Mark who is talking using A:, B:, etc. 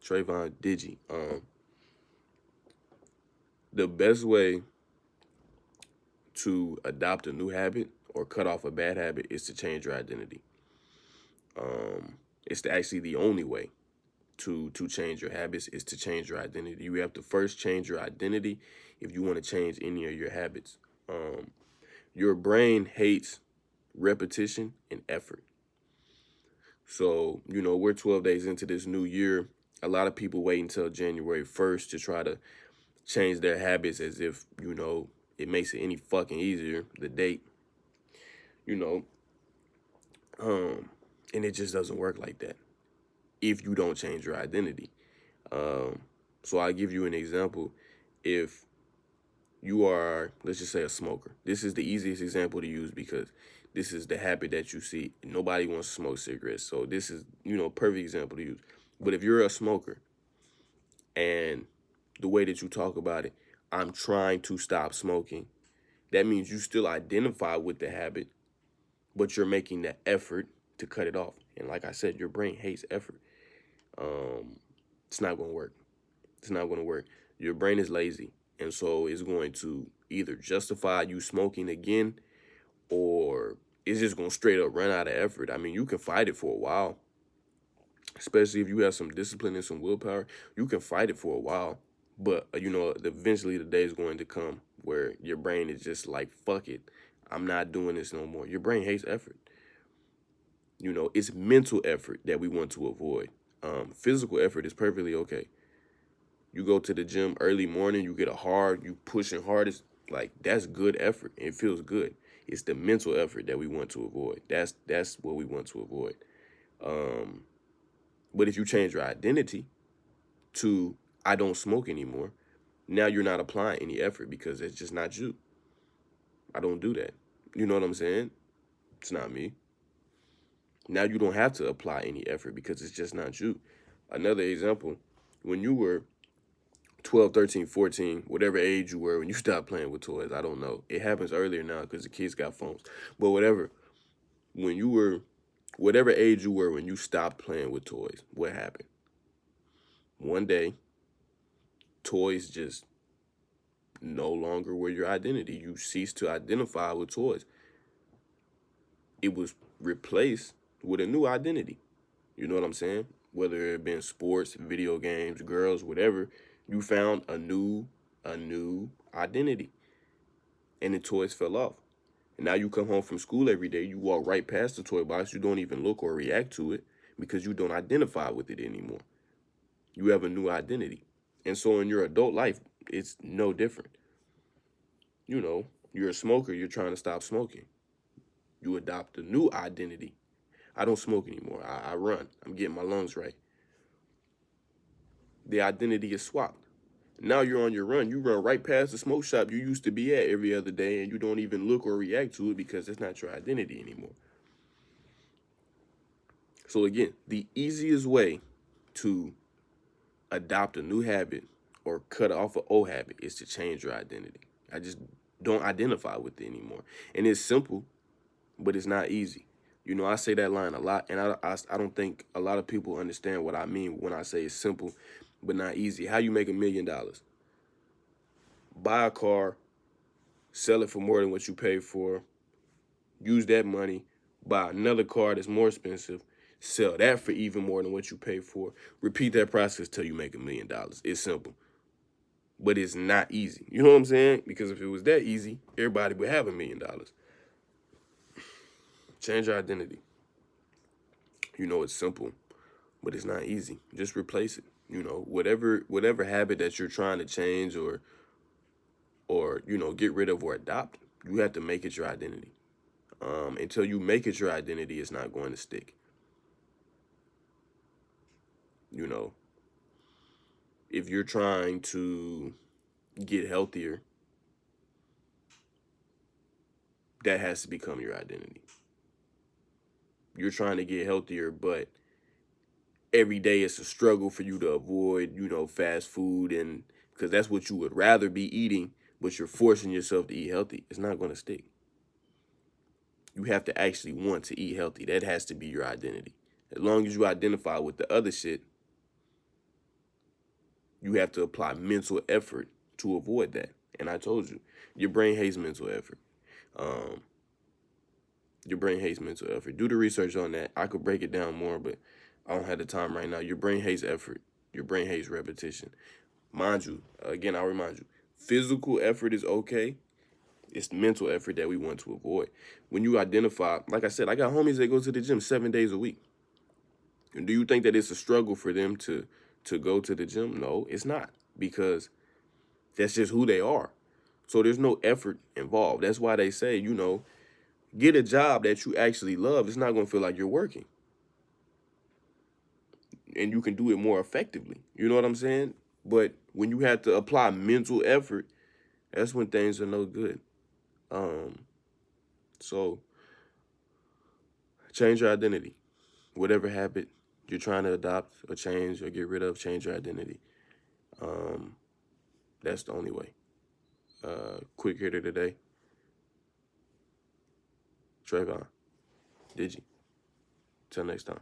A: Trayvon Digi. The best way to adopt a new habit or cut off a bad habit is to change your identity. It's actually the only way to change your habits is to change your identity. You have to first change your identity if you want to change any of your habits. Um, your brain hates repetition and effort. So, we're 12 days into this new year. A lot of people wait until January 1st to try to change their habits as if, it makes it any fucking easier, the date, you know, um, and it just doesn't work like that if you don't change your identity. Um, so I'll give you an example. If you are, let's just say, a smoker, this is the easiest example to use because this is the habit that you see. Nobody wants to smoke cigarettes. So this is, perfect example to use. But if you're a smoker and the way that you talk about it, I'm trying to stop smoking, that means you still identify with the habit, but you're making the effort to cut it off. And like I said, your brain hates effort. Um, it's not going to work. It's not going to work. Your brain is lazy. And so it's going to either justify you smoking again or it's just going to straight up run out of effort. I mean, you can fight it for a while, especially if you have some discipline and some willpower. You can fight it for a while. But, eventually the day is going to come where your brain is just like, fuck it. I'm not doing this no more. Your brain hates effort. It's mental effort that we want to avoid. Physical effort is perfectly okay. You go to the gym early morning, you get you pushing hard. It's like, that's good effort. It feels good. It's the mental effort that we want to avoid. That's what we want to avoid. Um, but if you change your identity to I don't smoke anymore, now you're not applying any effort because it's just not you. I don't do that. You know what I'm saying? It's not me. Now you don't have to apply any effort because it's just not you. Another example, when you were 12, 13, 14, whatever age you were when you stopped playing with toys, I don't know. It happens earlier now because the kids got phones. But whatever, when you were, whatever age you were when you stopped playing with toys, what happened? One day, toys just no longer were your identity. You ceased to identify with toys. It was replaced with a new identity. You know what I'm saying? Whether it been sports, video games, girls, whatever, you found a new identity. And the toys fell off. And now you come home from school every day, you walk right past the toy box, you don't even look or react to it because you don't identify with it anymore. You have a new identity. And so in your adult life, it's no different. You're a smoker, you're trying to stop smoking. You adopt a new identity. I don't smoke anymore. I run. I'm getting my lungs right. The identity is swapped. Now you're on your run. You run right past the smoke shop you used to be at every other day, and you don't even look or react to it because it's not your identity anymore. So again, the easiest way to adopt a new habit or cut off an old habit is to change your identity. I just don't identify with it anymore. And it's simple, but it's not easy. I say that line a lot, and I don't think a lot of people understand what I mean when I say it's simple, but not easy. How you make $1 million? Buy a car, sell it for more than what you paid for, use that money, buy another car that's more expensive, sell that for even more than what you paid for. Repeat that process till you make $1 million. It's simple, but it's not easy. You know what I'm saying? Because if it was that easy, everybody would have $1 million. Change your identity. It's simple, but it's not easy. Just replace it. Whatever habit that you're trying to change or get rid of or adopt, you have to make it your identity. Until you make it your identity, it's not going to stick. You know, if you're trying to get healthier, that has to become your identity. You're trying to get healthier, but every day it's a struggle for you to avoid, fast food, and because that's what you would rather be eating, but you're forcing yourself to eat healthy. It's not going to stick. You have to actually want to eat healthy. That has to be your identity. As long as you identify with the other shit, you have to apply mental effort to avoid that. And I told you, your brain hates mental effort. Um, your brain hates mental effort. Do the research on that. I could break it down more, but I don't have the time right now. Your brain hates effort. Your brain hates repetition. Mind you, again, I'll remind you, physical effort is okay. It's mental effort that we want to avoid. When you identify, like I said, I got homies that go to the gym 7 days a week. And do you think that it's a struggle for them to go to the gym? No, it's not, because that's just who they are. So there's no effort involved. That's why they say, get a job that you actually love. It's not going to feel like you're working. And you can do it more effectively. You know what I'm saying? But when you have to apply mental effort, that's when things are no good. So change your identity. Whatever habit you're trying to adopt or change or get rid of, change your identity. That's the only way. Quick hitter today. Trayvon. Digi. Till next time.